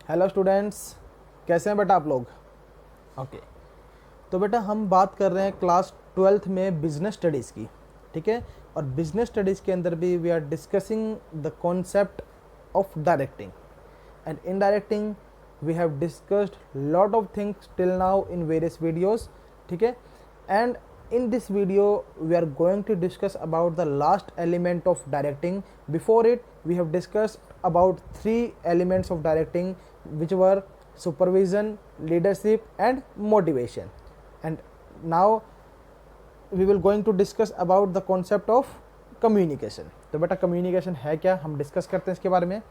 Hello students, कैसे हैं बेटा आप लोग? ओके। तो बेटा हम बात कर रहे हैं क्लास 12th में बिजनेस स्टडीज़ की, ठीक है। और बिजनेस स्टडीज़ के अंदर भी we are discussing the concept of directing and indirecting. We have discussed lot of things till now in various videos, ठीक है। And in this video we are going to discuss about the last element of directing. Before it we have discussed about 3 elements of directing, which were supervision, leadership and motivation. And now we will going to discuss about the concept of communication. तो बेटा communication है क्या, हम discuss करते हैं इसके बारे में।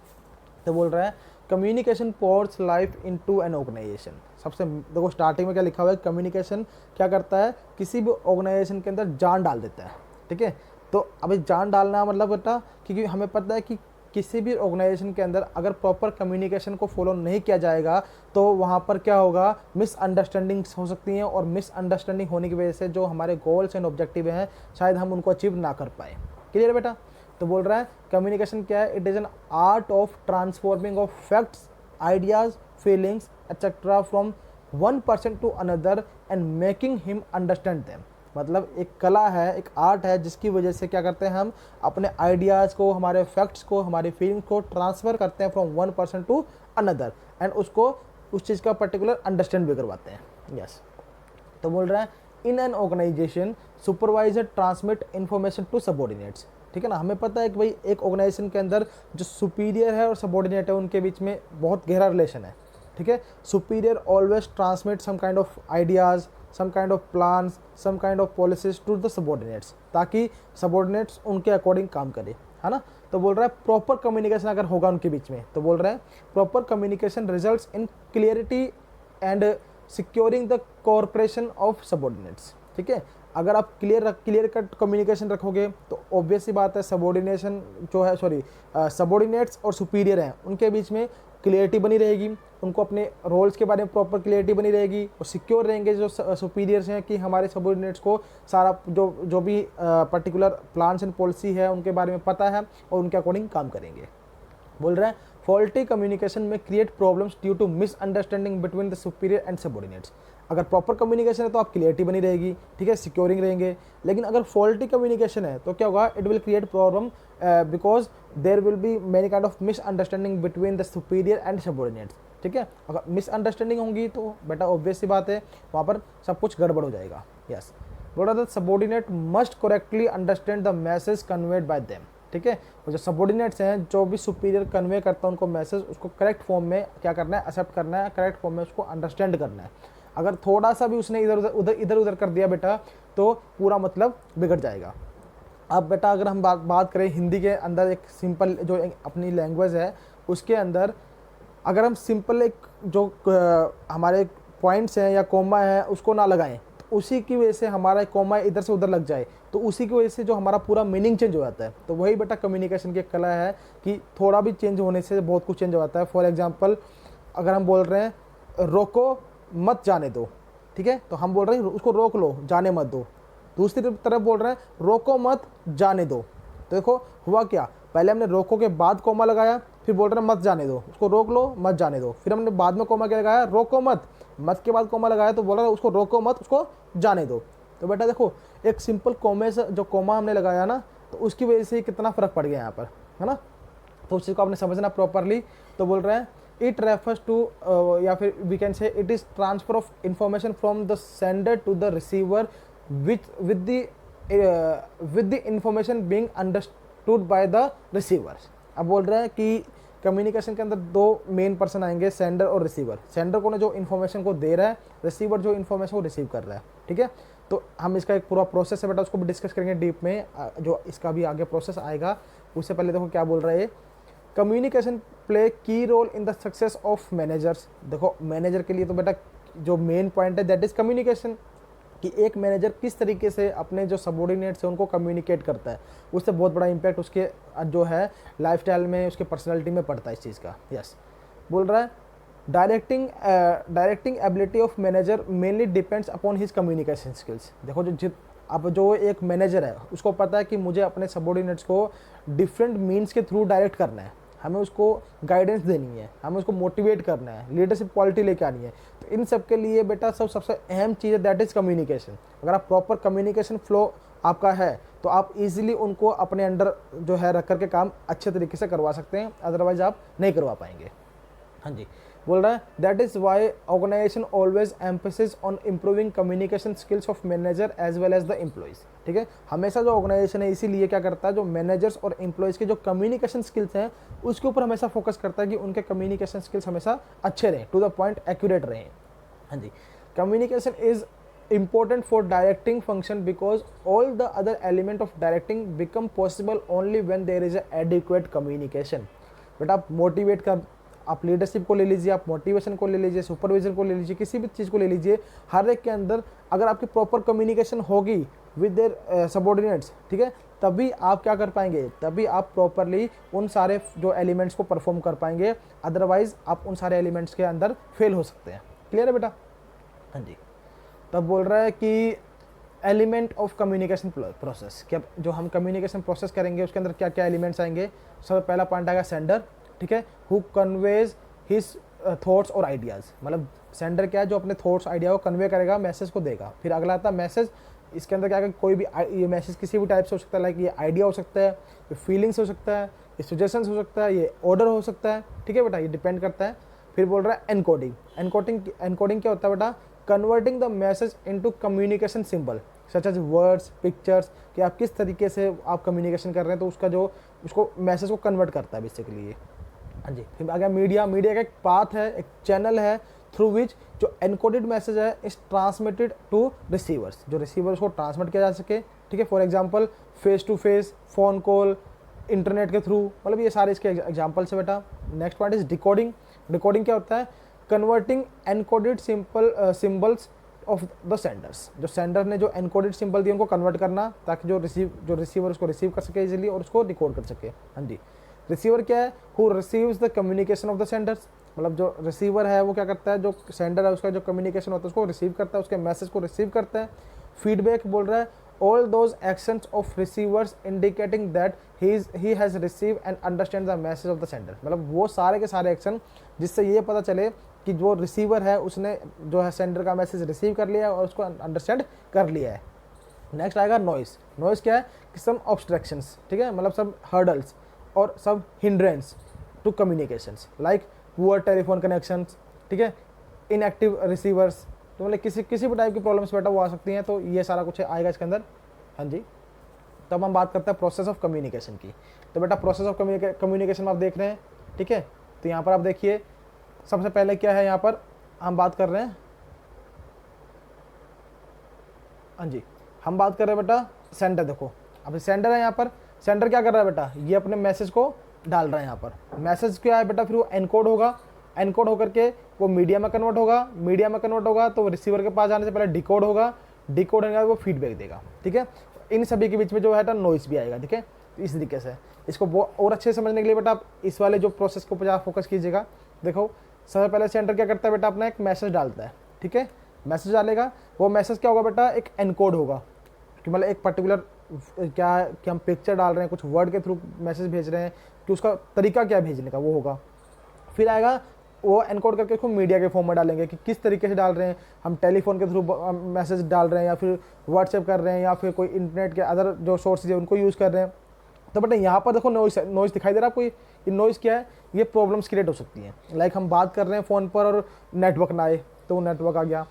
तो बोल रहा है communication pours life into an organization. सबसे देखो स्टार्टिंग में क्या लिखा हुआ है, कम्युनिकेशन क्या करता है, किसी भी ऑर्गेनाइजेशन के अंदर जान डाल देता है, ठीक है। तो अभी जान डालना मतलब बेटा, क्योंकि हमें पता है कि किसी भी ऑर्गेनाइजेशन के अंदर अगर प्रॉपर कम्युनिकेशन को फॉलो नहीं किया जाएगा तो वहाँ पर क्या होगा, मिसअंडरस्टैंडिंग्स हो सकती हैं, और मिसअंडरस्टैंडिंग होने की वजह से जो हमारे गोल्स एंड ऑब्जेक्टिव हैं शायद हम उनको अचीव ना कर पाए। क्लियर है बेटा? तो बोल रहा है कम्युनिकेशन क्या है, it is an art of transforming of facts, ideas, feelings etcetera from one person to another and making him understand them. मतलब एक कला है, एक आर्ट है, जिसकी वजह से क्या करते हैं हम अपने आइडियाज़ को, हमारे फैक्ट्स को, हमारे फीलिंग्स को ट्रांसफ़र करते हैं from one person to another, and उसको उस चीज़ का पर्टिकुलर अंडरस्टैंड भी करवाते हैं। यस। तो बोल रहा है in an organization supervisor transmit information to subordinates, ठीक है ना। हमें पता है कि भाई एक ऑर्गेनाइजेशन के अंदर जो सुपीरियर है और सबॉर्डिनेट है उनके बीच में बहुत गहरा रिलेशन है, ठीक है। Superior always transmit some kind of ideas, some kind of plans, some kind of policies to the subordinates, ताकि सबॉर्डिनेट्स उनके अकॉर्डिंग काम करे, है ना। तो बोल रहा है प्रॉपर कम्युनिकेशन अगर होगा उनके बीच में, तो बोल रहा है proper communication results in clarity and securing the corporation of subordinates, ठीक है। अगर आप क्लियर कट कम्युनिकेशन रखोगे तो ऑब्वियस सी बात है सबॉर्डिनेशन जो है, सबॉर्डिनेट्स और सुपीरियर हैं उनके बीच में क्लियरिटी बनी रहेगी, उनको अपने रोल्स के बारे में प्रॉपर क्लियरिटी बनी रहेगी, और सिक्योर रहेंगे जो सुपीरियर्स हैं कि हमारे सबॉर्डिनेट्स को सारा जो भी पर्टिकुलर प्लान्स एंड पॉलिसी है उनके बारे में पता है और उनके अकॉर्डिंग काम करेंगे। बोल रहे हैं फॉल्टी कम्युनिकेशन में create problems due to misunderstanding between the superior and subordinates. अगर प्रॉपर कम्युनिकेशन है तो आप क्लियरिटी बनी रहेगी, ठीक है, सिक्योरिंग रहेंगे। लेकिन अगर फॉल्टी कम्युनिकेशन है तो क्या होगा, it will create problem because there will be many kind of misunderstanding between the superior and subordinates, ठीक है। अगर मिसअंडरस्टैंडिंग होंगी तो बेटा ऑब्वियस सी बात है वहाँ पर सब कुछ गड़बड़ हो जाएगा। यस। बोला the subordinate must correctly understand the message conveyed bye them, ठीक है। और जो सबॉर्डिनेट्स हैं, जो भी सुपीरियर कन्वे करता है उनको मैसेज, उसको करेक्ट फॉर्म में क्या करना है, एक्सेप्ट करना है, करेक्ट फॉर्म में उसको अंडरस्टैंड करना है। अगर थोड़ा सा भी उसने इधर उधर कर दिया बेटा तो पूरा मतलब बिगड़ जाएगा। अब बेटा अगर हम बात करें हिंदी के अंदर, एक सिंपल जो अपनी लैंग्वेज है उसके अंदर अगर हम सिंपल एक जो हमारे पॉइंट्स हैं या कोमा है उसको ना लगाएं, तो उसी की वजह से हमारा कोमा इधर से उधर लग जाए तो उसी की वजह से जो हमारा पूरा मीनिंग चेंज हो जाता है। तो वही बेटा कम्युनिकेशन की कला है कि थोड़ा भी चेंज होने से बहुत कुछ चेंज हो जाता है। फॉर एग्जाम्पल अगर हम बोल रहे हैं रोको मत जाने दो, ठीक है, तो हम बोल रहे हैं उसको रोक लो, जाने मत दो। दूसरी तरफ बोल रहे हैं रोको मत जाने दो, तो देखो हुआ क्या, पहले हमने रोको के बाद कोमा लगाया, फिर बोल रहे हैं मत जाने दो, उसको रोक लो मत जाने दो, फिर हमने बाद में कोमा क्या लगाया, रोको मत के बाद कोमा लगाया, तो बोल रहा है उसको रोको मत, उसको जाने दो। तो बेटा देखो एक सिंपल कोमे से जो कोमा हमने लगाया ना, तो उसकी वजह से कितना फ़र्क पड़ गया यहाँ पर, है ना। तो उस चीज़ को आपने समझना प्रॉपरली। तो बोल रहे हैं इट रेफर्स टू या फिर we can say it is transfer of information from the sender to the receiver with the information being understood by the receiver. अब बोल रहे हैं कि कम्युनिकेशन के अंदर 2 मेन पर्सन आएंगे, सेंडर और रिसीवर। सेंडर को जो इन्फॉर्मेशन को दे रहा है, रिसीवर जो इन्फॉर्मेशन को रिसीव कर रहा है, ठीक है। तो हम इसका एक पूरा प्रोसेस है बेटा, उसको भी डिस्कस करेंगे डीप में, जो इसका भी आगे प्रोसेस आएगा। उससे पहले देखो क्या बोल रहा है, communication play key role in the success of managers. देखो मैनेजर के लिए तो बेटा जो मेन पॉइंट है दैट इज़ कम्युनिकेशन, कि एक मैनेजर किस तरीके से अपने जो सबॉर्डिनेट्स हैं उनको कम्युनिकेट करता है, उससे बहुत बड़ा इम्पैक्ट उसके जो है लाइफस्टाइल में, उसके पर्सनालिटी में पड़ता है इस चीज़ का। यस। बोल रहा है directing ability of manager mainly depends upon his communication skills. देखो अब जो एक मैनेजर है उसको पता है कि मुझे अपने सबॉर्डिनेट्स को डिफरेंट मीन्स के थ्रू डायरेक्ट करना है हमें उसको गाइडेंस देनी है, हमें उसको मोटिवेट करना है, लीडरशिप क्वालिटी लेके आनी है। तो इन सब के लिए बेटा सबसे अहम चीज़ है दैट इज़ कम्युनिकेशन। अगर आप प्रॉपर कम्युनिकेशन फ्लो आपका है तो आप इजीली उनको अपने अंडर जो है रख करके काम अच्छे तरीके से करवा सकते हैं, अदरवाइज आप नहीं करवा पाएंगे। हाँ जी, बोल रहा है that is why organisation always emphasis on improving communication skills of manager as well as the employees. ठीक है, हमेशा जो ऑर्गेनाइजेशन है इसीलिए क्या करता है, जो मैनेजर्स और एम्प्लॉयज़ के जो कम्युनिकेशन स्किल्स हैं उसके ऊपर हमेशा फोकस करता है कि उनके कम्युनिकेशन स्किल्स हमेशा अच्छे रहें, टू द पॉइंट एक्यूरेट रहें। हाँ जी, communication is important for directing function because all the other element of directing become possible only when there is a adequate communication। बेटा आप मोटिवेट कर, आप लीडरशिप को ले लीजिए, आप मोटिवेशन को ले लीजिए, सुपरविजन को ले लीजिए, किसी भी चीज़ को ले लीजिए, हर एक के अंदर अगर आपकी प्रॉपर कम्युनिकेशन होगी विद देयर सबॉर्डिनेट्स, ठीक है, तभी आप क्या कर पाएंगे, तभी आप प्रॉपरली उन सारे जो एलिमेंट्स को परफॉर्म कर पाएंगे, अदरवाइज आप उन सारे एलिमेंट्स के अंदर फेल हो सकते हैं। क्लियर है बेटा? हाँ जी, तब बोल रहा है कि एलिमेंट ऑफ कम्युनिकेशन प्रोसेस, क्या जो हम कम्युनिकेशन प्रोसेस करेंगे उसके अंदर क्या क्या एलिमेंट्स आएंगे। सबसे पहला पॉइंट आएगा सेंडर, ठीक है, हु कन्वेज हिज थॉट्स और आइडियाज़। मतलब सेंडर क्या है, जो अपने थॉट्स आइडिया को कन्वे करेगा, मैसेज को देगा। फिर अगला आता है मैसेज, इसके अंदर क्या है, कोई भी ये मैसेज किसी भी टाइप से हो सकता है, लाइक ये आइडिया हो सकता है, ये फीलिंग्स हो सकता है, ये सजेशंस हो सकता है, ये ऑर्डर हो सकता है। ठीक है बेटा, ये डिपेंड करता है। फिर बोल रहा है एनकोडिंग। एनकोडिंग क्या होता है बेटा, converting the message into communication symbol such as words, pictures, कि आप किस तरीके से आप कम्युनिकेशन कर रहे हैं, तो उसका जो उसको मैसेज को कन्वर्ट करता है बेसिकली ये। हाँ जी, फिर आ गया मीडिया। मीडिया का एक पाथ है, एक चैनल है थ्रू विच जो एनकोडेड मैसेज है इज ट्रांसमिटेड टू रिसीवर्स, जो रिसीवर्स को ट्रांसमिट किया जा सके। ठीक है, for example face to face, phone call, internet के थ्रू, मतलब ये सारे इसके एग्जाम्पल्स है बेटा। Next point is decoding. Decoding क्या होता है, converting encoded symbols of the senders. जो सेंडर ने जो एनकोडेड सिंबल दिए उनको कन्वर्ट करना, ताकि जो रिसीवर उसको रिसीव कर सके इजीली और उसको डिकोड कर सके। हाँ जी, रिसीवर क्या है, who receives the communication of the Sanders. मतलब जो रिसीवर है वो क्या करता है, जो सेंडर है उसका जो कम्युनिकेशन होता है उसको रिसीव करता है, उसके मैसेज को रिसीव करता है। फीडबैक बोल रहा है all those actions of receivers indicating that he has received and understand the message of the sender। मतलब वो सारे के सारे एक्शन जिससे ये पता चले कि जो रिसीवर है उसने जो है सेंडर का मैसेज रिसीव कर लिया है और उसको अंडरस्टैंड कर लिया है। नेक्स्ट आएगा नॉइस। नॉइस क्या है कि सम ऑब्स्ट्रक्शंस, ठीक है, मतलब सब हर्डल्स और सब hindrance to communications, like poor telephone connections, ठीक है, इनएक्टिव रिसीवर्स, तो मतलब किसी भी टाइप की प्रॉब्लम्स बेटा वो आ सकती हैं, तो ये सारा कुछ आएगा इसके अंदर। हाँ जी, तब हम बात करते हैं प्रोसेस ऑफ कम्युनिकेशन की। तो बेटा प्रोसेस ऑफ कम्युनिकेशन आप देख रहे हैं, ठीक है, तो यहाँ पर आप देखिए सबसे पहले क्या है, यहाँ पर हम बात कर रहे हैं, हाँ जी, हम बात कर रहे हैं बेटा सेंडर। देखो अब सेंडर है, यहाँ पर सेंडर क्या कर रहा है बेटा, ये अपने मैसेज को डाल रहा है। यहाँ पर मैसेज क्या है बेटा, फिर वो एनकोड होगा, एनकोड होकर के वो मीडिया में कन्वर्ट होगा, मीडिया में कन्वर्ट होगा तो रिसीवर के पास जाने से पहले डिकोड होगा, डिकोड होने के बाद वो फीडबैक देगा। ठीक है, इन सभी के बीच में जो है नॉइस भी आएगा। ठीक है, इस तरीके से इसको और अच्छे से समझने के लिए बेटा आप इस वाले जो प्रोसेस को ज़्यादा फोकस कीजिएगा। देखो सबसे पहले सेंटर क्या करता है बेटा, अपना एक मैसेज डालता है। ठीक है, मैसेज डालेगा, वो मैसेज क्या होगा बेटा, एक एनकोड होगा, कि मतलब एक पर्टिकुलर क्या है कि हम पिक्चर डाल रहे हैं, कुछ वर्ड के थ्रू मैसेज भेज रहे हैं, कि उसका तरीका क्या भेजने का वो होगा। फिर आएगा वो एनकोड करके उसको मीडिया के फॉर्म में डालेंगे कि किस तरीके से डाल रहे हैं, हम टेलीफोन के थ्रू मैसेज डाल रहे हैं या फिर व्हाट्सएप कर रहे हैं या फिर कोई इंटरनेट के अदर जो सोर्सेज है उनको यूज़ कर रहे हैं। तो बेटा यहाँ पर देखो नॉइस दिखाई दे रहा है आपको। ये नॉइस क्या है, ये प्रॉब्लम्स क्रिएट हो सकती हैं। लाइक हम बात कर रहे हैं फ़ोन पर और नेटवर्क ना आए तो नेटवर्क आ गया,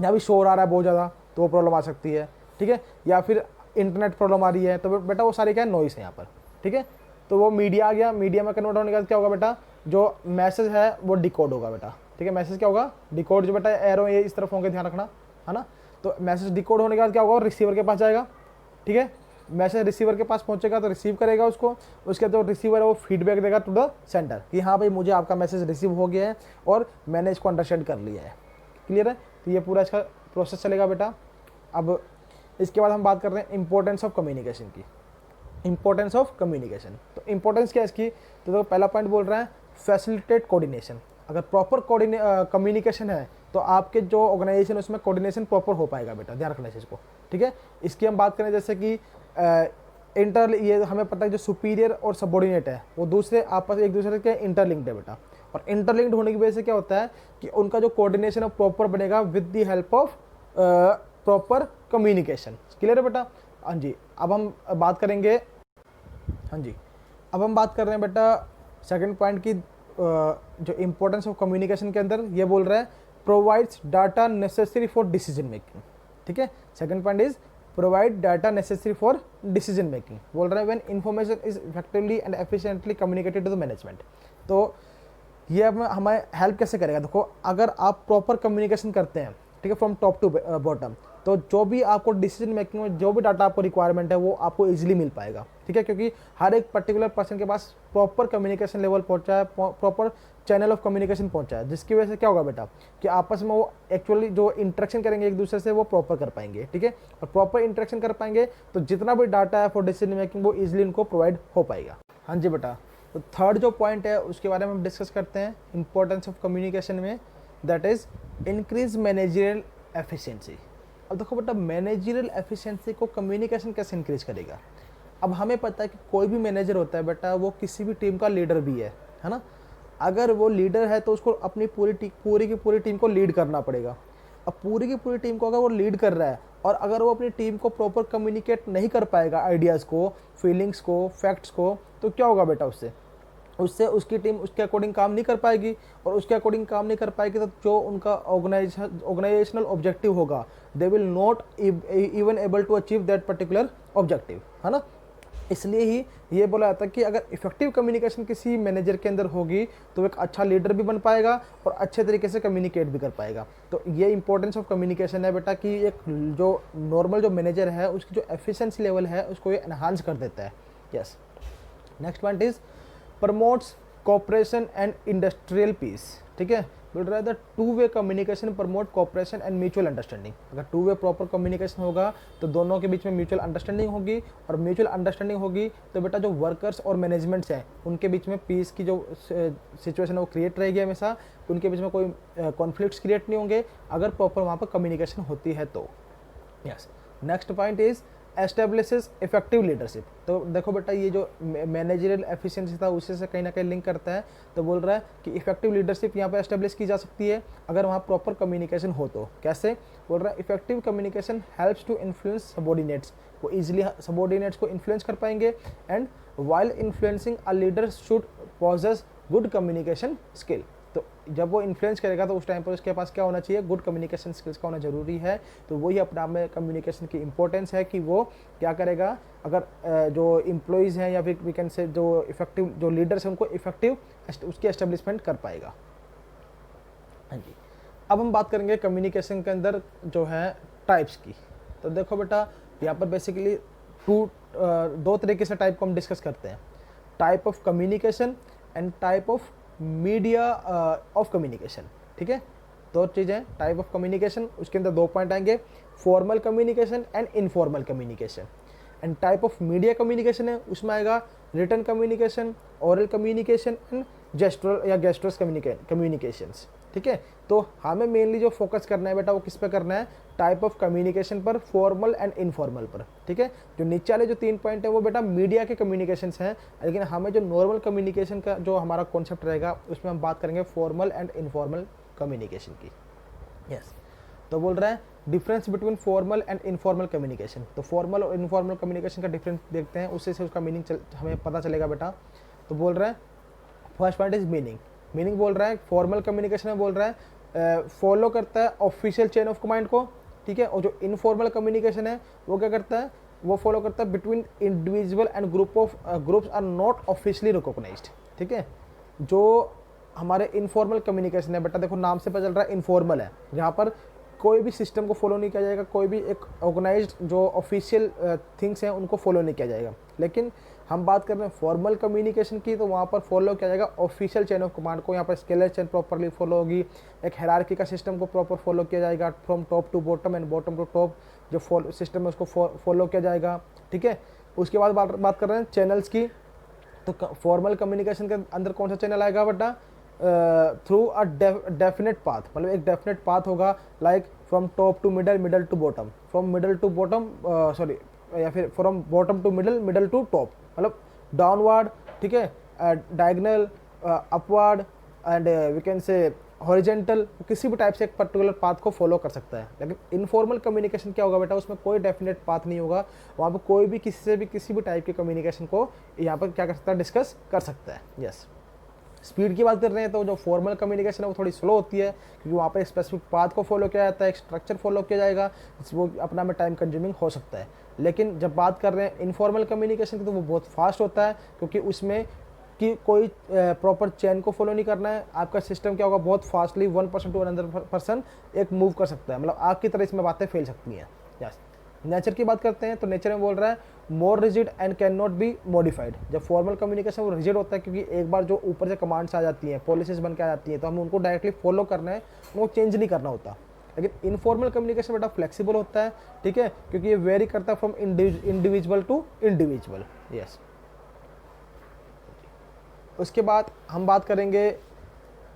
यहाँ भी शोर आ रहा है बहुत ज़्यादा तो वो प्रॉब्लम आ सकती है। ठीक है, या फिर इंटरनेट प्रॉब्लम आ रही है, तो बेटा वो सारी क्या है, नॉइस है यहाँ पर। ठीक है, तो वो मीडिया आ गया, मीडिया में कन्वर्ट होने के बाद क्या होगा बेटा, जो मैसेज है वो डिकोड होगा बेटा। ठीक है, मैसेज क्या होगा, डिकोड, जो बेटा एरो ये इस तरफ होंगे, ध्यान रखना है ना। तो मैसेज डिकोड होने के बाद क्या होगा, रिसीवर के पास जाएगा। ठीक है, मैसेज रिसीवर के पास पहुंचेगा तो रिसीव करेगा उसको, उसके जो रिसीवर है वो फीडबैक देगा टू द सेंडर कि हाँ भाई मुझे आपका मैसेज रिसीव हो गया है और मैंने इसको अंडरस्टैंड कर लिया है। क्लियर है, तो ये पूरा इसका प्रोसेस चलेगा बेटा। अब इसके बाद हम बात कर रहे हैं इंपॉर्टेंस ऑफ कम्युनिकेशन की। इंपॉर्टेंस ऑफ कम्युनिकेशन, तो इंपॉर्टेंस क्या है इसकी, तो पहला पॉइंट बोल रहा है फैसिलिटेट कोऑर्डिनेशन। अगर प्रॉपर कम्युनिकेशन है तो आपके जो ऑर्गेनाइजेशन उसमें कोऑर्डिनेशन प्रॉपर हो पाएगा बेटा, ध्यान रखना है इसको। ठीक है, इसकी हम बात करें जैसे कि इंटर ये हमें पता है जो सुपीरियर और सबॉर्डिनेट है वो दूसरे आपस एक दूसरे के इंटरलिंक्ड है बेटा, और इंटरलिंक्ड होने की वजह से क्या होता है कि उनका जो कोऑर्डिनेशन है प्रॉपर बनेगा with the help of proper communication. Clear है बेटा? हाँ जी, अब हम बात करेंगे, हाँ जी, अब हम बात कर रहे हैं बेटा सेकंड पॉइंट की, जो इंपॉर्टेंस ऑफ कम्युनिकेशन के अंदर ये बोल रहा है provides data necessary for decision making. ठीक है, second point is provide data necessary for decision making. बोल रहा है when information is effectively and efficiently communicated to the management. तो ये अब हमें हेल्प कैसे करेगा? देखो, अगर आप प्रॉपर कम्युनिकेशन करते हैं, ठीक है, फ्रॉम टॉप टू बॉटम, तो जो भी आपको डिसीजन मेकिंग में जो भी डाटा आपको रिक्वायरमेंट है वो आपको इजीली मिल पाएगा। ठीक है, क्योंकि हर एक पर्टिकुलर पर्सन के पास प्रॉपर कम्युनिकेशन लेवल पहुंचा है, प्रॉपर चैनल ऑफ कम्युनिकेशन पहुंचा है, जिसकी वजह से क्या होगा बेटा कि आपस में वो एक्चुअली जो इंटरेक्शन करेंगे एक दूसरे से वो प्रॉपर कर पाएंगे। ठीक है, और प्रॉपर इंटरेक्शन कर पाएंगे तो जितना भी डाटा है फॉर डिसीजन मेकिंग वो इजीली उनको प्रोवाइड हो पाएगा। हाँ जी बेटा, तो थर्ड जो पॉइंट है उसके बारे में हम डिस्कस करते हैं इंपॉर्टेंस ऑफ कम्युनिकेशन में, that is increase managerial efficiency. अब देखो बेटा, मैनेजरियल एफिशिएंसी को कम्युनिकेशन कैसे इंक्रीज करेगा? अब हमें पता है कि कोई भी मैनेजर होता है बेटा वो किसी भी टीम का लीडर भी है ना। अगर वो लीडर है तो उसको अपनी पूरी की पूरी टीम को लीड करना पड़ेगा। अब पूरी की पूरी टीम को अगर वो लीड कर रहा है और अगर वो अपनी टीम को प्रॉपर कम्युनिकेट नहीं कर पाएगा आइडियाज़ को, फीलिंग्स को, फैक्ट्स को, तो क्या होगा बेटा? उससे उसकी टीम उसके अकॉर्डिंग काम नहीं कर पाएगी, और उसके अकॉर्डिंग काम नहीं कर पाएगी तो जो उनका ऑर्गेनाइजेशनल ऑब्जेक्टिव होगा they will not even able to achieve that particular objective, है ना। इसलिए ही ये बोला जाता है कि अगर इफेक्टिव कम्युनिकेशन किसी मैनेजर के अंदर होगी तो एक अच्छा लीडर भी बन पाएगा और अच्छे तरीके से कम्युनिकेट भी कर पाएगा। तो ये इंपॉर्टेंस ऑफ कम्युनिकेशन है बेटा कि एक जो नॉर्मल जो मैनेजर है उसकी जो एफिशिएंसी लेवल है उसको ये एनहांस कर देता है। Yes, next point is promotes cooperation and industrial peace. ठीक है, बोल रहा है the two way communication promote cooperation and mutual understanding. अगर टू वे प्रॉपर कम्युनिकेशन होगा तो दोनों के बीच में म्यूचुअल अंडरस्टैंडिंग होगी, और म्यूचुअल अंडरस्टैंडिंग होगी तो बेटा जो वर्कर्स और मैनेजमेंट्स हैं उनके बीच में पीस की जो सिचुएशन है वो क्रिएट रहेगी हमेशा, उनके बीच में कोई कॉन्फ्लिक्ट्स क्रिएट नहीं होंगे अगर प्रॉपर वहाँ पर कम्युनिकेशन होती है तो। Yes, next point is establishes effective leadership. तो देखो बेटा, ये जो मैनेजरियल एफिशिएंसी था उसी से कहीं ना कहीं लिंक करता है। तो बोल रहा है कि इफेक्टिव लीडरशिप यहाँ पर एस्टेब्लिश की जा सकती है अगर वहाँ प्रॉपर कम्युनिकेशन हो तो। कैसे? बोल रहा है effective communication helps to influence subordinates. वो इजीली सबॉर्डिनेट्स को इन्फ्लुएंस कर पाएंगे, and while influencing a leader should possess good communication skill. तो जब वो इन्फ्लुएंस करेगा तो उस टाइम पर उसके पास क्या होना चाहिए? गुड कम्युनिकेशन स्किल्स का होना जरूरी है। तो वही अपने आप में कम्युनिकेशन की इंपॉर्टेंस है कि वो क्या करेगा, अगर जो एम्प्लॉयज़ हैं या फिर वी कैन से जो इफेक्टिव जो लीडर्स हैं उनको इफेक्टिव उसकी एस्टेब्लिशमेंट कर पाएगा। हाँ जी, अब हम बात करेंगे कम्युनिकेशन के अंदर जो है टाइप्स की। तो देखो बेटा, यहाँ पर बेसिकली दो तरीके से टाइप को हम डिस्कस करते हैं, type of communication and type of media of communication. ठीक है, दो चीज़ें, टाइप ऑफ कम्युनिकेशन, उसके अंदर दो पॉइंट आएंगे, formal communication and informal communication. And type of media communication है उसमें आएगा written communication, oral communication and gestural या गेस्टर्स कम्युनिकेशंस। ठीक है, तो हमें मेनली जो फोकस करना है बेटा वो किस पे करना है? टाइप ऑफ कम्युनिकेशन पर, फॉर्मल एंड इनफॉर्मल पर। ठीक है, जो नीचे वाले जो 3 पॉइंट है वो बेटा मीडिया के कम्युनिकेशंस हैं, लेकिन हमें जो नॉर्मल कम्युनिकेशन का जो हमारा कॉन्सेप्ट रहेगा उसमें हम बात करेंगे फॉर्मल एंड इनफॉर्मल कम्युनिकेशन की। यस, तो बोल रहा है difference between formal and informal communication. तो फॉर्मल और इनफॉर्मल कम्युनिकेशन का डिफरेंस देखते हैं, उससे उसका मीनिंग हमें पता चलेगा बेटा। तो बोल रहा है फर्स्ट पॉइंट इज मीनिंग बोल रहा है फॉर्मल कम्युनिकेशन में बोल रहा है फॉलो करता है ऑफिशियल चेन ऑफ कमांड को। ठीक है, और जो इनफॉर्मल कम्युनिकेशन है वो क्या करता है? वो फॉलो करता है between individual and groups are not officially recognised. ठीक है, जो हमारे इनफॉर्मल कम्युनिकेशन है बेटा, देखो नाम से पता चल रहा है इनफॉर्मल है, जहाँ पर कोई भी सिस्टम को फॉलो नहीं किया जाएगा, कोई भी एक ऑर्गेनाइज्ड जो ऑफिशियल थिंग्स हैं उनको फॉलो नहीं किया जाएगा। लेकिन हम बात कर रहे हैं फॉर्मल कम्युनिकेशन की, तो वहाँ पर फॉलो किया जाएगा ऑफिशियल चेन ऑफ कमांड को। यहाँ पर स्केलर चेन प्रॉपरली फॉलो होगी, एक हायरार्की का सिस्टम को प्रॉपर फॉलो किया जाएगा, from top to bottom and bottom to top जो सिस्टम है उसको फॉलो किया जाएगा। ठीक है, उसके बाद बात कर रहे हैं चैनल्स की। तो फॉर्मल कम्युनिकेशन के अंदर कौन सा चैनल आएगा बेटा? थ्रू अ डेफिनेट पाथ, मतलब एक डेफिनेट पाथ होगा, like from top to middle, middle to bottom, from middle to bottom, sorry या फिर from bottom to middle, middle to top, मतलब डाउनवर्ड, ठीक है, diagonal, upward and we can say horizontal, किसी भी टाइप से एक पर्टिकुलर पाथ को फॉलो कर सकता है। लेकिन इनफॉर्मल कम्युनिकेशन क्या होगा बेटा, उसमें कोई डेफिनेट पाथ नहीं होगा, वहाँ पे कोई भी किसी से भी किसी भी टाइप के कम्युनिकेशन को यहाँ पर क्या कर सकता है, डिस्कस कर सकता है। यस, स्पीड की बात कर रहे हैं तो जो फॉर्मल कम्युनिकेशन है वो थोड़ी स्लो होती है, क्योंकि वहाँ पे एक स्पेसिफिक पाथ को फॉलो किया जाता है, एक स्ट्रक्चर फॉलो किया जाएगा, वो अपना में टाइम कंज्यूमिंग हो सकता है। लेकिन जब बात कर रहे हैं इनफॉर्मल कम्युनिकेशन की तो वो बहुत फास्ट होता है, क्योंकि उसमें कि कोई प्रॉपर चेन को फॉलो नहीं करना है, आपका सिस्टम क्या होगा, बहुत fastly one person to another person एक मूव कर सकता है, मतलब आग की तरह इसमें बातें फैल सकती हैं। यस, नेचर की बात करते हैं तो नेचर में बोल रहा है more rigid and can not be modified. जब फॉर्मल कम्युनिकेशन वो रिजिड होता है, क्योंकि एक बार जो ऊपर से कमांड्स आ जाती हैं, पॉलिसीज बन के आ जाती हैं, तो हमें उनको डायरेक्टली फॉलो करना है, उनको चेंज नहीं करना होता। लेकिन इनफॉर्मल कम्युनिकेशन बेटा फ्लेक्सिबल होता है, ठीक है, क्योंकि ये वेरी करता है from individual to individual. Yes, उसके बाद हम बात करेंगे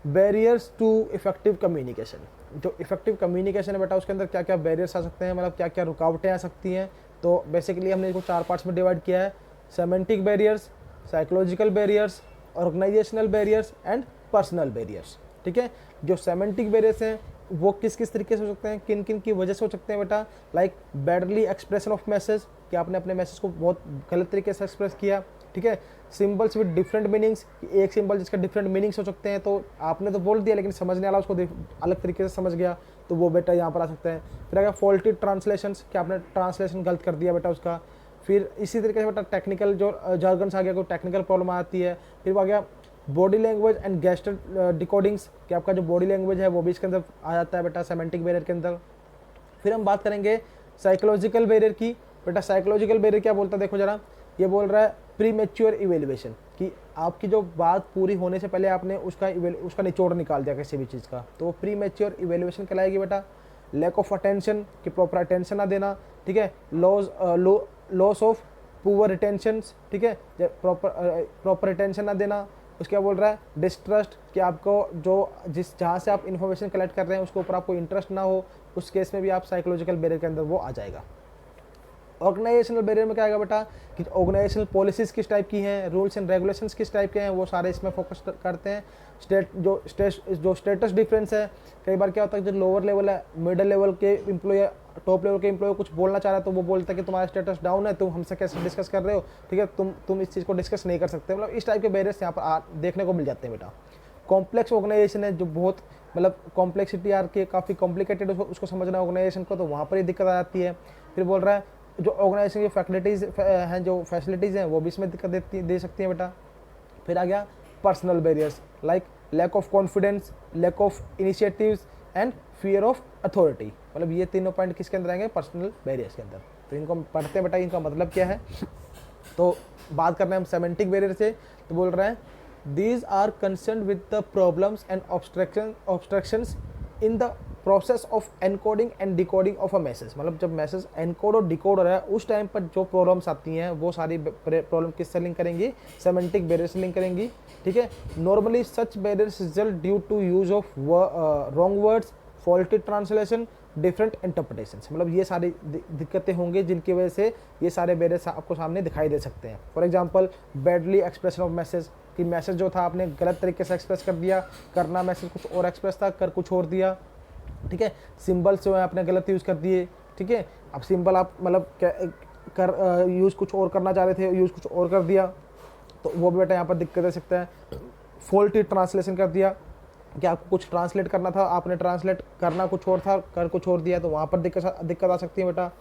बैरियर्स टू इफेक्टिव कम्युनिकेशन। जो इफेक्टिव कम्युनिकेशन है बेटा, उसके अंदर क्या क्या बैरियर्स आ सकते हैं, मतलब क्या क्या रुकावटें आ सकती हैं। तो बेसिकली हमने इसको 4 पार्ट्स में डिवाइड किया है: semantic barriers, psychological barriers, organisational barriers and personal barriers. ठीक है, जो सेमेंटिक बैरियर्स हैं वो किस किस तरीके से हो सकते हैं, किन किन की वजह से हो सकते हैं बेटा, like badly expression of message, कि आपने अपने मैसेज को बहुत गलत तरीके से एक्सप्रेस किया। ठीक है, सिंबल्स विद डिफरेंट मीनिंग्स, एक सिंबल जिसका डिफरेंट मीनिंग्स हो सकते हैं, तो आपने तो बोल दिया लेकिन समझने वाला उसको अलग तरीके से समझ गया, तो वो बेटा यहाँ पर आ सकता है। फिर आगे फॉल्टी ट्रांसलेशंस, कि आपने ट्रांसलेशन गलत कर दिया बेटा उसका। फिर इसी तरीके से बेटा टेक्निकल जो जार्गन्स आ गया, कोई टेक्निकल प्रॉब्लम आती है। फिर वो आ गया बॉडी लैंग्वेज एंड गेस्चर डिकोडिंग्स, कि आपका जो बॉडी लैंग्वेज है वो भी इसके अंदर आ जाता है बेटा सेमेंटिक बैरियर के अंदर। फिर हम बात करेंगे साइकोलॉजिकल बैरियर की। बेटा साइकोलॉजिकल बैरियर क्या बोलता है, देखो जरा, ये बोल रहा है प्री मैच्योर इवेल्युएशन, कि आपकी जो बात पूरी होने से पहले आपने उसका निचोड़ निकाल दिया किसी भी चीज़ का, तो वो प्री मैच्योर इवेल्युएशन कहलाएगी बेटा। लैक ऑफ अटेंशन, कि प्रॉपर अटेंशन ना देना। ठीक है, लॉस ऑफ पुअर रिटेंशन, ठीक है, प्रॉपर रिटेंशन ना देना। उसके क्या बोल रहा है, डिस्ट्रस्ट, कि आपको जो जहाँ से आप इन्फॉर्मेशन कलेक्ट कर रहे हैं उसके ऊपर आपको इंटरेस्ट ना हो, उस केस में भी आप साइकोलॉजिकल बैरियर के अंदर वो आ जाएगा। ऑर्गेनाइजेशनल बैरियर में क्या आएगा बेटा, कि ऑर्गेनाइजेशनल पॉलिसीज़ किस टाइप की हैं, रूल्स एंड रेगुलेशंस किस टाइप के हैं, वो सारे इसमें फोकस करते हैं। जो स्टेटस डिफरेंस है, कई बार क्या होता है जो लोअर लेवल है, मिडिल लेवल के एम्प्लॉय, टॉप लेवल के एम्प्लॉय कुछ बोलना चाह रहा है तो वो बोलता है कि तुम्हारा स्टेटस डाउन है, तुम हमसे कैसे डिस्कस कर रहे हो, ठीक है, तुम इस चीज़ को डिस्कस नहीं कर सकते। मतलब इस टाइप के बैरियर्स यहाँ पर देखने को मिल जाते हैं बेटा। कॉम्प्लेक्स ऑर्गेनाइजेशन है, जो बहुत मतलब कॉम्प्लेक्सिटी आर के काफ़ी कॉम्प्लिकेटेड उसको समझना ऑर्गेनाइजेशन को, तो वहाँ पर ही दिक्कत आ जाती है। फिर बोल रहा है जो ऑर्गेनाइजेशन की फैसिलिटीज़ हैं, जो फैसिलिटीज़ हैं वो भी इसमें दिक्कत दे सकती हैं बेटा। फिर आ गया personal barriers, like lack of confidence, lack of initiatives and fear of authority. मतलब ये तीनों पॉइंट किसके अंदर आएंगे, पर्सनल बैरियर्स के अंदर। तो इनको पढ़ते हैं बेटा, इनका मतलब क्या है। तो बात कर रहे हैं हम सेमेंटिक बैरियर से, तो बोल रहे हैं these are concern with the problems and obstructions in the process of encoding and decoding of a message. मतलब जब मैसेज एनकोड और डिकोड हो रहा है उस टाइम पर जो प्रॉब्लम्स आती हैं वो सारी प्रॉब्लम किससे लिंक करेंगी, सेमेंटिक बैरियर से लिंक करेंगी। ठीक है, normally such barriers result due to use of wrong words, faulty translation, different interpretations. मतलब ये सारी दिक्कतें होंगी जिनकी वजह से ये सारे बैरियर्स आपको सामने दिखाई दे सकते हैं। For example badly expression of message, कि मैसेज जो था आपने गलत तरीके से एक्सप्रेस कर दिया, करना मैसेज कुछ और एक्सप्रेस था, कर कुछ और दिया। ठीक है, सिंबल्स जो है आपने गलत यूज़ कर दिए। ठीक है, अब सिंबल आप मतलब यूज़ कुछ और करना चाह रहे थे, यूज़ कुछ और कर दिया, तो वो भी बेटा यहाँ पर दिक्कत दे सकता है। फॉल्टी ट्रांसलेशन कर दिया, कि आपको कुछ ट्रांसलेट करना था, आपने ट्रांसलेट करना कुछ और था, कर कुछ और दिया, तो वहाँ पर दिक्कत आ सकती है बेटा।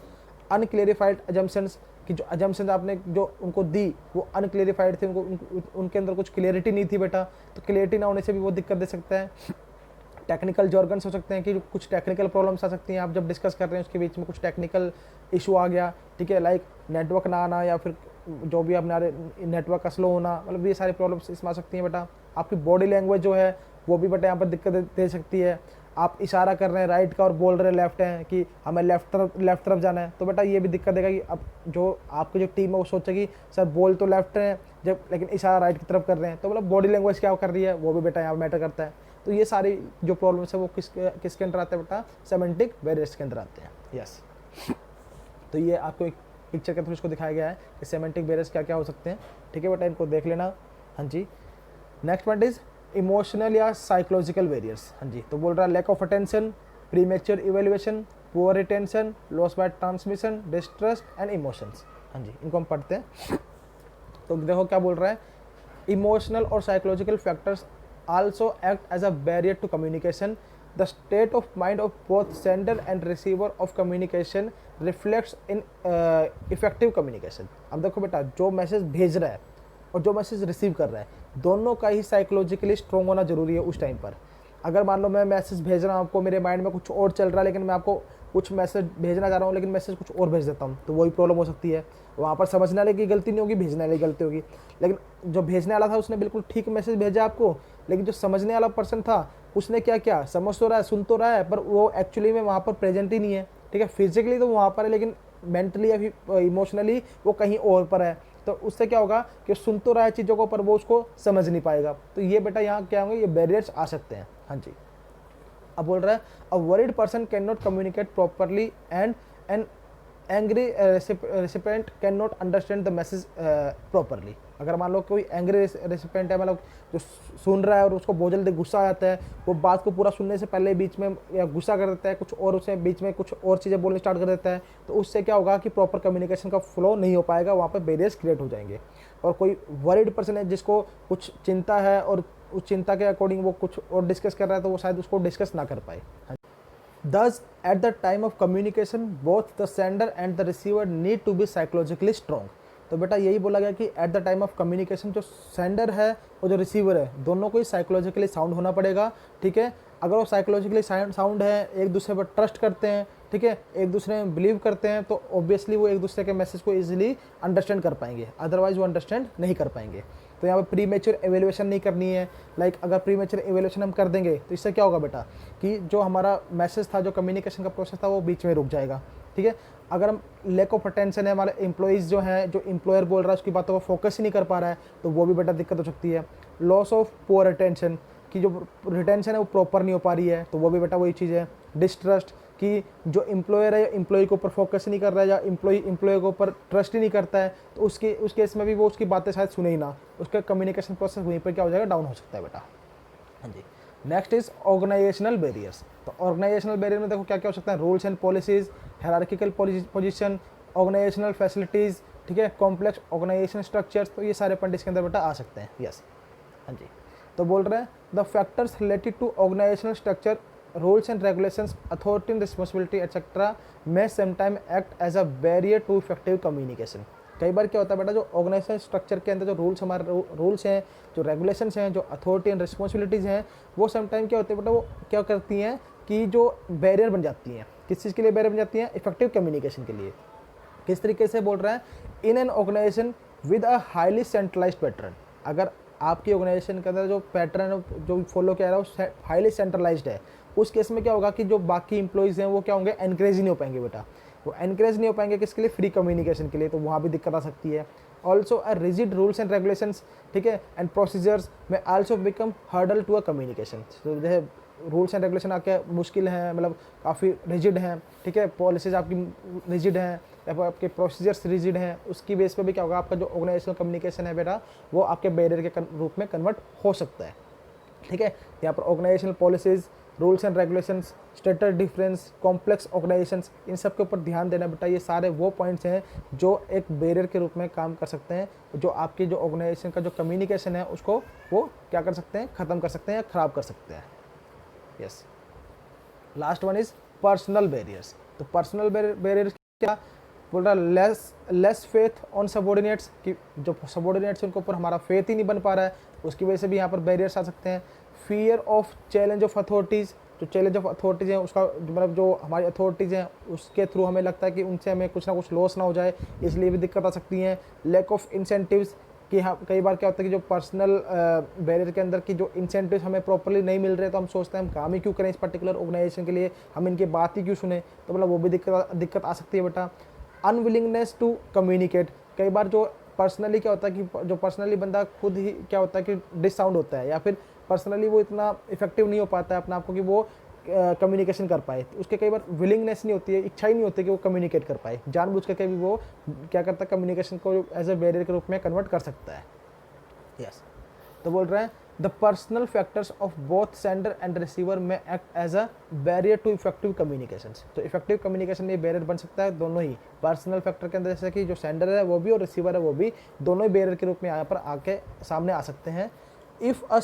अनक्लेरिफाइड अजम्पशंस, कि जो अजम्पशंस आपने जो उनको दी वो अनक्लेरिफाइड थे, उनके अंदर कुछ क्लियरिटी नहीं थी बेटा, तो क्लियरिटी ना होने से भी वो दिक्कत दे सकता है। टेक्निकल जॉर्गन्स हो सकते हैं, कि कुछ टेक्निकल प्रॉब्लम्स आ सकती हैं, आप जब डिस्कस कर रहे हैं उसके बीच में कुछ टेक्निकल इशू आ गया। ठीक है, लाइक नेटवर्क ना आना, या फिर जो भी अपने नेटवर्क का स्लो होना, मतलब ये सारी प्रॉब्लम्स इसमें आ सकती हैं बेटा। आपकी बॉडी लैंग्वेज जो है वो भी बेटा यहाँ पर दिक्कत दे सकती है। आप इशारा कर रहे हैं राइट का और बोल रहे हैं लेफ्ट है, कि हमें लेफ्ट तरफ जाना है, तो बेटा ये भी दिक्कत देगा कि अब जो आपकी जो टीम है वो सोचेगी सर बोल तो लेफ्ट है जब, लेकिन इशारा राइट की तरफ कर रहे हैं, तो मतलब बॉडी लैंग्वेज क्या कर रही है वो भी बेटा यहाँ मैटर करता है। तो ये सारी जो प्रॉब्लम्स है वो किसके अंदर आते हैं बेटा, सेमेंटिक बैरियर्स के अंदर आते हैं। यस, तो ये आपको एक पिक्चर के थ्रू इसको दिखाया गया है कि सेमेंटिक बैरियर्स क्या क्या हो सकते हैं। ठीक है बेटा, इनको देख लेना। हाँ जी, नेक्स्ट पॉइंट इज इमोशनल या साइकोलॉजिकल बैरियर्स। हाँ जी, तो बोल रहा है lack of attention, premature evaluation, poor retention, loss by transmission, distrust and emotions. हाँ जी, इनको हम पढ़ते हैं। तो देखो क्या बोल रहा है, इमोशनल और psychological factors also act as a barrier to communication. The state of mind of both sender and receiver of communication reflects in effective communication. अब देखो बेटा, जो मैसेज भेज रहा है और जो मैसेज रिसीव कर रहा है, दोनों का ही साइकोलॉजिकली स्ट्रॉन्ग होना जरूरी है उस टाइम पर। अगर मान लो मैं मैसेज भेज रहा हूँ आपको, मेरे माइंड में कुछ और चल रहा है, लेकिन मैं आपको कुछ मैसेज भेजना चाह रहा हूँ लेकिन मैसेज कुछ और भेज देता हूँ, तो वही प्रॉब्लम हो सकती है। वहाँ पर समझने वाले की गलती नहीं होगी, भेजने वाले की गलती होगी। लेकिन जो भेजने वाला था उसने बिल्कुल ठीक मैसेज भेजा आपको, लेकिन जो समझने वाला पर्सन था उसने क्या किया, समझ तो रहा है, सुन तो रहा है, पर वो एक्चुअली में वहाँ पर प्रेजेंट ही नहीं है। ठीक है, फिजिकली तो वहाँ पर है लेकिन मेंटली या इमोशनली वो कहीं और पर है। तो उससे क्या होगा कि सुन तो रहा है चीज़ों को, पर वो उसको समझ नहीं पाएगा। तो ये बेटा यहाँ क्या होंगे, ये बैरियर्स आ सकते हैं। हाँ जी, अब बोल रहा है अ worried person can not communicate properly and an angry recipient can not understand the message properly. अगर मान लो कोई एंग्री रेसिपेंट है, मतलब जो सुन रहा है और उसको बहुत जल्दी गुस्सा आ जाता है, वो बात को पूरा सुनने से पहले बीच में या गुस्सा कर देता है कुछ और, उसे बीच में कुछ और चीज़ें बोलने स्टार्ट कर देता है, तो उससे क्या होगा कि प्रॉपर कम्युनिकेशन का फ्लो नहीं हो पाएगा, वहाँ पर बैरियर्स क्रिएट हो जाएंगे। और कोई वरीड पर्सन है जिसको कुछ चिंता है और उस चिंता के अकॉर्डिंग वो कुछ और डिस्कस कर रहा है, तो वो शायद उसको डिस्कस ना कर पाए। Thus, at the time of communication, both the sender and the receiver need to be psychologically strong. तो बेटा यही बोला गया कि at the time of communication जो सेंडर है और जो रिसीवर है, दोनों को ही साइकोलॉजिकली साउंड होना पड़ेगा। ठीक है, अगर वो साइकोलॉजिकली साउंड है, एक दूसरे पर ट्रस्ट करते हैं, ठीक है, एक दूसरे में बिलीव करते हैं, तो ऑब्वियसली वो एक दूसरे के मैसेज को ईजिली अंडरस्टैंड कर पाएंगे, अदरवाइज वो अंडरस्टैंड नहीं कर पाएंगे। तो यहाँ पर प्री मेच्योर एवेल्यूएशन नहीं करनी है। अगर प्री मेच्योर एवेल्यूएशन हम कर देंगे तो इससे क्या होगा बेटा कि जो हमारा मैसेज था, जो कम्युनिकेशन का प्रोसेस था, वो बीच में रुक जाएगा। ठीक है, अगर हम लैक ऑफ अटेंशन है, हमारे एम्प्लॉइज़ जो हैं, जो एम्प्लॉयर बोल रहा है उसकी बातों को फोकस ही नहीं कर पा रहा है, तो वो भी बेटा दिक्कत हो सकती है। लॉस ऑफ पुअर अटेंशन, की जो रिटेंशन है वो प्रॉपर नहीं हो पा रही है, तो वो भी बेटा वही चीज़ है। डिस्ट्रस्ट, कि जो एम्प्लॉयर है एम्प्लॉय के ऊपर फोकस ही नहीं कर रहा है, या एम्प्लॉय के ऊपर ट्रस्ट ही नहीं करता है, तो उस केस में भी वो उसकी बातें शायद सुने ही ना, उसका कम्युनिकेशन प्रोसेस वहीं पर क्या हो जाएगा, डाउन हो सकता है बेटा। हाँ जी, नेक्स्ट इज ऑर्गेनाइजेशनल बैरियर्स। तो ऑर्गेनाइजेशनल बैरियर में देखो क्या क्या हो सकता है, rules and policies, hierarchical position, organisational facilities, ठीक है, कॉम्प्लेक्स ऑर्गेनाइजेशन स्ट्रक्चर्स, तो ये सारे पॉइंट इसके अंदर बेटा आ सकते हैं। यस, हाँ जी, तो बोल रहे हैं the factors related to organisational structure, rules and regulations, authority and responsibility etcetera may sometime act as a barrier to effective communication. कई बार क्या होता है बेटा, जो ऑर्गेनाइजेशन स्ट्रक्चर के अंदर जो हमारे रूल्स हैं, जो रेगुलेशंस हैं, जो अथॉरिटी एंड रिस्पॉन्सिबिलिटीज़ हैं, वो समटाइम क्या होते हैं बेटा, वो क्या करती हैं कि जो बैरियर बन जाती हैं। किस चीज़ के लिए बैरियर बन जाती हैं, इफेक्टिव कम्युनिकेशन के लिए। किस तरीके से बोल रहा है, in an organisation with a highly centralised pattern. अगर आपकी ऑर्गेनाइजेशन के अंदर जो पैटर्न जो फॉलो किया रहा है वो हाईली सेंट्रलाइज्ड है, उस केस में क्या होगा कि जो बाकी इंप्लॉइज़ हैं वो क्या होंगे, एनकरेज ही नहीं हो पाएंगे बेटा। वो एनकरेज नहीं हो पाएंगे किसके लिए, फ्री कम्युनिकेशन के लिए, तो वहाँ भी दिक्कत आ सकती है। Also a rigid rules and regulations, ठीक है, एंड प्रोसीजर्स में also become hurdle to a communication. तो जैसे रूल्स एंड रेगुलेशन आपके मुश्किल हैं, मतलब काफ़ी रिजिड हैं, ठीक है, पॉलिसीज आपकी रिजिड हैं, या आपके प्रोसीजर्स रिजिड हैं, उसकी बेस पे भी क्या होगा, आपका जो ऑर्गेनाइजेशनल कम्युनिकेशन है बेटा, वो आपके बैरियर के रूप में कन्वर्ट हो सकता है। ठीक है, यहाँ पर organisational policies, rules and regulations, status difference, complex organisations, इन सब के ऊपर ध्यान देना बेटा। ये सारे वो पॉइंट्स हैं जो एक बैरियर के रूप में काम कर सकते हैं, जो आपकी जो ऑर्गेनाइजेशन का जो कम्युनिकेशन है उसको वो क्या कर सकते हैं, ख़त्म कर सकते हैं या ख़राब कर सकते हैं। Yes, last one is personal barriers. तो पर्सनल बैरियर्स क्या बोल रहा है, लेस फेथ ऑन सबॉर्डिनेट्स, कि जो सबॉर्डिनेट्स उनके ऊपर हमारा फेथ ही नहीं बन पा रहा है, उसकी वजह से भी यहाँ पर बैरियर्स आ सकते हैं। Fear of challenge of authorities, जो चैलेंज ऑफ अथॉरिटीज़ हैं उसका मतलब जो हमारी अथॉरिटीज़ हैं उसके थ्रू हमें लगता है कि उनसे हमें कुछ ना कुछ लॉस ना हो जाए, इसलिए भी दिक्कत आ सकती हैं। लैक ऑफ इंसेंटिव्स, कि हाँ कई बार क्या होता है कि जो पर्सनल बैरियर के अंदर की जो इंसेंटिव्स हमें प्रॉपर्ली नहीं मिल रहे, तो हम सोचते हैं हम काम ही क्यों करें इस पर्टिकुलर ऑर्गेनाइजेशन के लिए, हम इनकी बात ही क्यों सुने, तो मतलब वो भी दिक्कत आ सकती है बेटा। अनविलिंगनेस टू कम्युनिकेट, कई बार जो पर्सनली क्या होता है कि जो पर्सनली बंदा खुद ही क्या होता है कि डिससाउंड होता है, या फिर पर्सनली वो इतना इफेक्टिव नहीं हो पाता है अपने आप को कि वो कम्युनिकेशन कर पाए। तो उसके कई बार विलिंगनेस नहीं होती है, इच्छा ही नहीं होती कि वो कम्युनिकेट कर पाए, जानबूझ करके भी वो क्या करता है, कम्युनिकेशन को एज ए बैरियर के रूप में कन्वर्ट कर सकता है। यस, तो बोल रहे हैं the personal factors of both sender and receiver may act as a barrier to effective communication. तो इफेक्टिव कम्युनिकेशन में बैरियर बन सकता है दोनों ही पर्सनल फैक्टर के अंदर, जैसे कि जो सेंडर है वो भी और रिसीवर है वो भी, दोनों ही बैरियर के रूप में यहाँ पर आके सामने आ सकते हैं। If a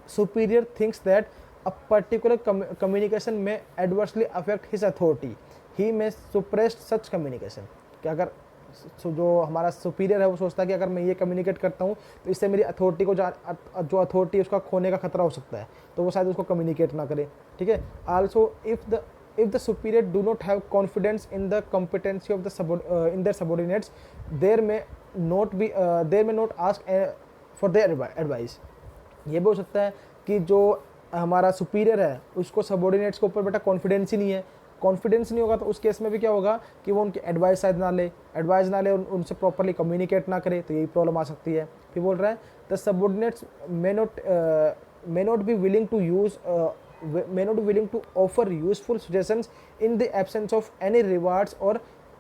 superior thinks that a particular communication में एडवर्सली अफेक्ट हिज अथॉरिटी ही में सुप्रेस्ड सच कम्युनिकेशन। कि अगर जो हमारा सुपीरियर है वो सोचता है कि अगर मैं ये कम्युनिकेट करता हूँ तो इससे मेरी अथॉरिटी को जो अथॉरिटी उसका खोने का खतरा हो सकता है, तो वो शायद उसको कम्युनिकेट ना करे। ठीक है, also if the superior do not have confidence in the competency of the in their subordinates their may not ask for their advice. ये भी हो सकता है कि जो हमारा सुपीरियर है उसको सबॉर्डिनेट्स के ऊपर बेटा कॉन्फिडेंस ही नहीं है। कॉन्फिडेंस नहीं होगा तो उस केस में भी क्या होगा कि वो उनकी एडवाइस शायद ना ले, उनसे प्रॉपरली कम्युनिकेट ना करे, तो यही प्रॉब्लम आ सकती है। फिर बोल रहा है the subordinates may not be willing to offer useful suggestions in the absence of any rewards or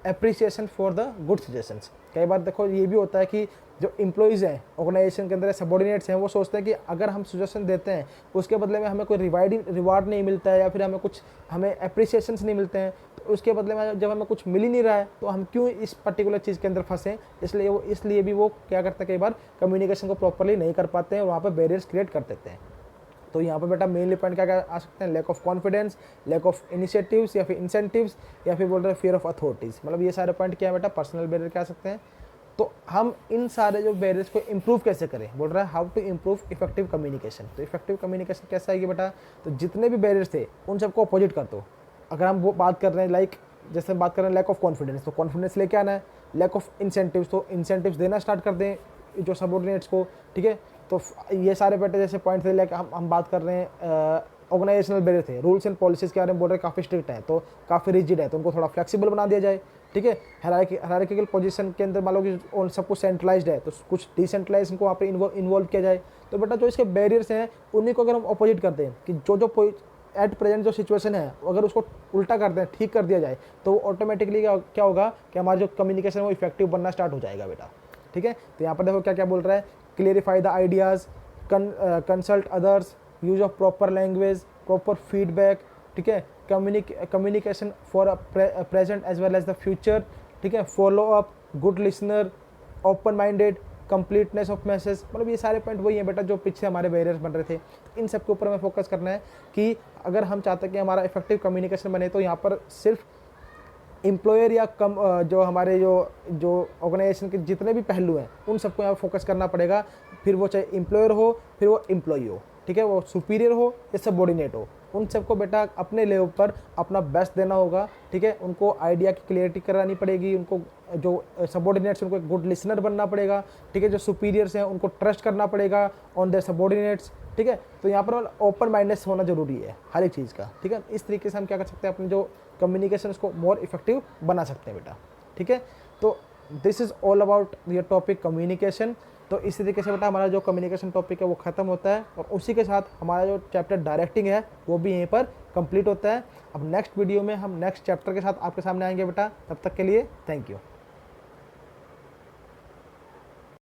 appreciation for the good suggestions। कई बार देखो ये भी होता है कि जो एम्प्लॉइज़ हैं ऑर्गेनाइजेशन के अंदर, सबॉर्डिनेट्स हैं, वो सोचते हैं कि अगर हम सजेशन देते हैं उसके बदले में हमें कोई रिवार्ड नहीं मिलता है या फिर हमें अप्रिसिएशंस नहीं मिलते हैं, तो उसके बदले में जब हमें कुछ मिल ही नहीं रहा है तो हम क्यों इस पर्टिकुलर चीज़ के अंदर फंसें। इसलिए भी वो क्या करते हैं, कई बार कम्युनिकेशन को प्रॉपरली नहीं कर पाते हैं और वहाँ पर बैरियर्स क्रिएट कर देते हैं। तो यहाँ पर बेटा मेनली पॉइंट क्या आ सकते हैं, lack of confidence, lack of initiatives या फिर इंसेंटिव्स, या फिर बोल रहे हैं फियर ऑफ अथॉरिटीज़। मतलब ये सारे पॉइंट क्या है बेटा, पर्सनल बैरियर क्या आ सकते हैं। तो हम इन सारे जो बैरियर्स को इम्प्रूव कैसे करें, बोल रहा है how to improve effective communication. तो इफेक्टिव कम्युनिकेशन कैसा आएगी बेटा, तो जितने भी बैरियर्स थे उन सबको अपोजिट कर दो। अगर हम वो बात कर रहे हैं जैसे बात कर रहे हैं लैक ऑफ कॉन्फिडेंस, तो कॉन्फिडेंस लेके आना है। लैक ऑफ इंसेंटिव्स, तो इंसेंटिव्स देना स्टार्ट कर दें जो सबॉर्डिनेट्स को। ठीक है, तो ये सारे बेटे जैसे पॉइंट थे, लाइक हम बात कर रहे हैं ऑर्गेनाइजेशनल बैरियर थे, रूल्स एंड पॉलिसीज़ के बारे में बोल रहे हैं काफ़ी स्ट्रिक्ट है, तो काफ़ी रिजिड है, तो उनको थोड़ा फ्लेक्सिबल बना दिया जाए। ठीक है, हायरार्किकल पोजीशन के अंदर मान लो कि सब कुछ सेंट्रलाइज्ड है तो कुछ डिसेंट्रलाइज इनको वहाँ पे इन्वॉल्व किया जाए। तो बेटा जो इसके बैरियर्स हैं उन्हीं को अगर हम अपोजिट करते हैं कि जो एट प्रेजेंट जो सिचुएशन है अगर उसको उल्टा कर दें, ठीक कर दिया जाए, तो ऑटोमेटिकली क्या होगा कि हमारा जो कम्युनिकेशन है वो इफेक्टिव बनना स्टार्ट हो जाएगा बेटा। ठीक है, तो यहाँ पर देखो क्या क्या बोल रहा है, clarify the ideas, consult others, use of proper language, proper feedback. ठीक है, communication for present as well as the future. ठीक है, follow up, good listener, open minded, completeness of message. मतलब ये सारे पॉइंट वही हैं बेटा जो पीछे हमारे बैरियर्स बन रहे थे। तो इन सब के ऊपर हमें फोकस करना है कि अगर हम चाहते हैं कि हमारा इफेक्टिव कम्युनिकेशन बने तो यहाँ पर सिर्फ एम्प्लॉयर या जो हमारे जो ऑर्गेनाइजेशन के जितने भी पहलू हैं उन सबको यहाँ फोकस करना पड़ेगा। फिर वो चाहे एम्प्लॉयर हो, फिर वो एम्प्लॉई हो, ठीक है, वो सुपीरियर हो या सबऑर्डिनेट हो, उन सबको बेटा अपने लेवल पर अपना बेस्ट देना होगा। ठीक है, उनको आइडिया की क्लियरिटी करानी पड़ेगी, उनको जो सबऑर्डिनेट्स उनको एक गुड लिसनर बनना पड़ेगा। ठीक है, जो सुपीरियर्स हैं उनको ट्रस्ट करना पड़ेगा ऑन देयर सबऑर्डिनेट्स। ठीक है, तो यहाँ पर ओपन माइंडनेस होना जरूरी है हर एक चीज़ का। ठीक है, इस तरीके से हम क्या कर सकते हैं, अपने जो कम्युनिकेशन उसको मोर इफेक्टिव बना सकते हैं बेटा। ठीक है, तो this is all about your topic communication. तो इस तरीके से बेटा हमारा जो कम्युनिकेशन टॉपिक है वो ख़त्म होता है और उसी के साथ हमारा जो चैप्टर डायरेक्टिंग है वो भी यहीं पर कंप्लीट होता है। अब नेक्स्ट वीडियो में हम नेक्स्ट चैप्टर के साथ आपके सामने आएंगे बेटा, तब तक के लिए थैंक यू।